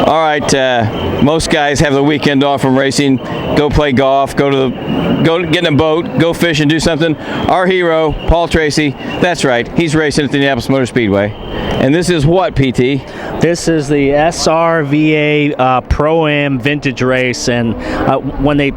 All right, most guys have the weekend off from racing, go play golf, go get in a boat, go fish and do something. Our hero, Paul Tracy, that's right, he's racing at the Indianapolis Motor Speedway. And this is what, PT? This is the SVRA Pro-Am vintage race, and when they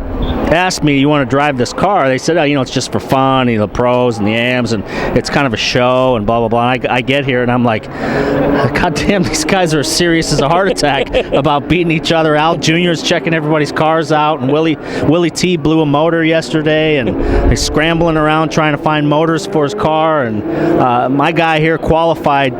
asked me, you want to drive this car, they said, oh, it's just for fun, the pros and the AMs, and it's kind of a show and blah, blah, blah. And I get here and I'm like, God damn, these guys are as serious as a heart attack about beating each other. Al Jr.'s checking everybody's cars out, and Willie T blew a motor yesterday, and he's scrambling around trying to find motors for his car. And my guy here qualified,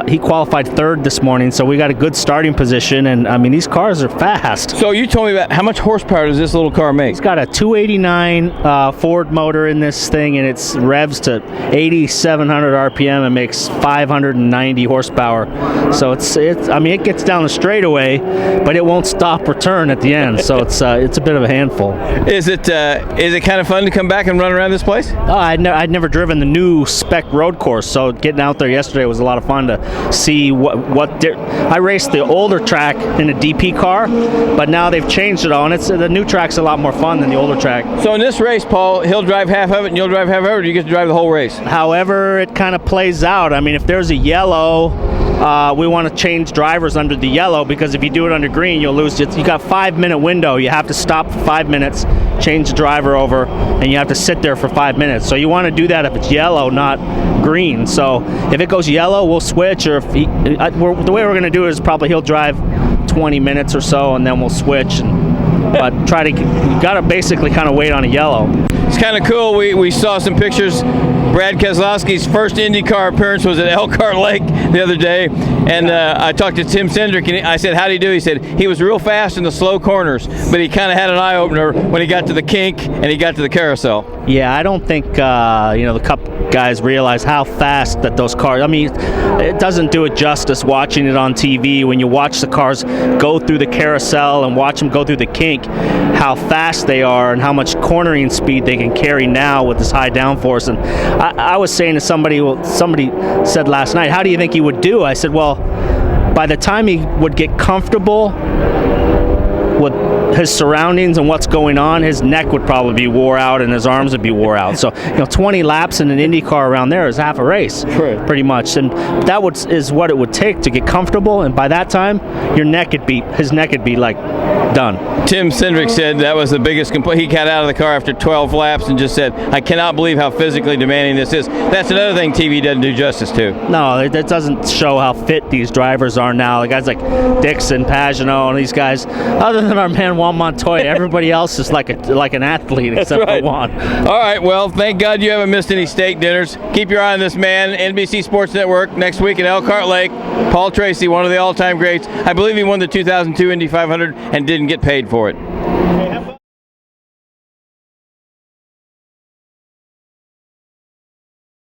he qualified third this morning, so we got a good starting position, and I mean, these cars are fast. So you told me about how much horsepower does this little car make? It's got a 289 Ford motor in this thing, and it's revs to 8,700 RPM and makes 590 horsepower. So it gets down the straightaway, but it won't stop or turn at the end. So it's a bit of a handful. Is it kind of fun to come back and run around this place? I'd never driven the new spec road course, so getting out there yesterday was a lot of fun to see I raced the older track in a DP car, but now they've changed it all, and the new track's a lot more fun than the older track. So in this race, Paul, he'll drive half of it and you'll drive half of it, or do you get to drive the whole race? However it kind of plays out. I mean, if there's a yellow, we want to change drivers under the yellow, because if you do it under green, you'll lose. You got a 5-minute window. You have to stop for 5 minutes, change the driver over, and you have to sit there for 5 minutes. So you want to do that if it's yellow, not green. So if it goes yellow, we'll switch, or if the way we're going to do it is probably he'll drive 20 minutes or so, and then we'll switch. But you got to basically kind of wait on a yellow. It's kind of cool. We saw some pictures. Brad Keselowski's first IndyCar appearance was at Elkhart Lake the other day, and I talked to Tim Cindric, and I said, how'd he do? He said he was real fast in the slow corners, but he kind of had an eye-opener when he got to the kink and he got to the carousel. Yeah, I don't think the Cup guys realize how fast that those cars. I mean, it doesn't do it justice watching it on TV. When you watch the cars go through the carousel and watch them go through the kink, how fast they are and how much cornering speed they can carry now with this high downforce. And I was saying to somebody said last night, how do you think he would do? I said, well, by the time he would get comfortable with his surroundings and what's going on, his neck would probably be wore out and his arms would be wore out. So 20 laps in an Indy car around there is half a race, right, pretty much. And that is what it would take to get comfortable. And by that time, his neck would be like done. Tim Cindric said that was the biggest complaint. He got out of the car after 12 laps and just said, I cannot believe how physically demanding this is. That's another thing TV doesn't do justice to. No, that doesn't show how fit these drivers are now. The guys like Dixon, Pagenaud, and these guys, other than our man Juan Montoya, everybody else is like an athlete except for Juan. All right, well, thank God you haven't missed any steak dinners. Keep your eye on this man, NBC Sports Network, next week in Elkhart Lake. Paul Tracy, one of the all-time greats. I believe he won the 2002 Indy 500 and didn't get paid for it.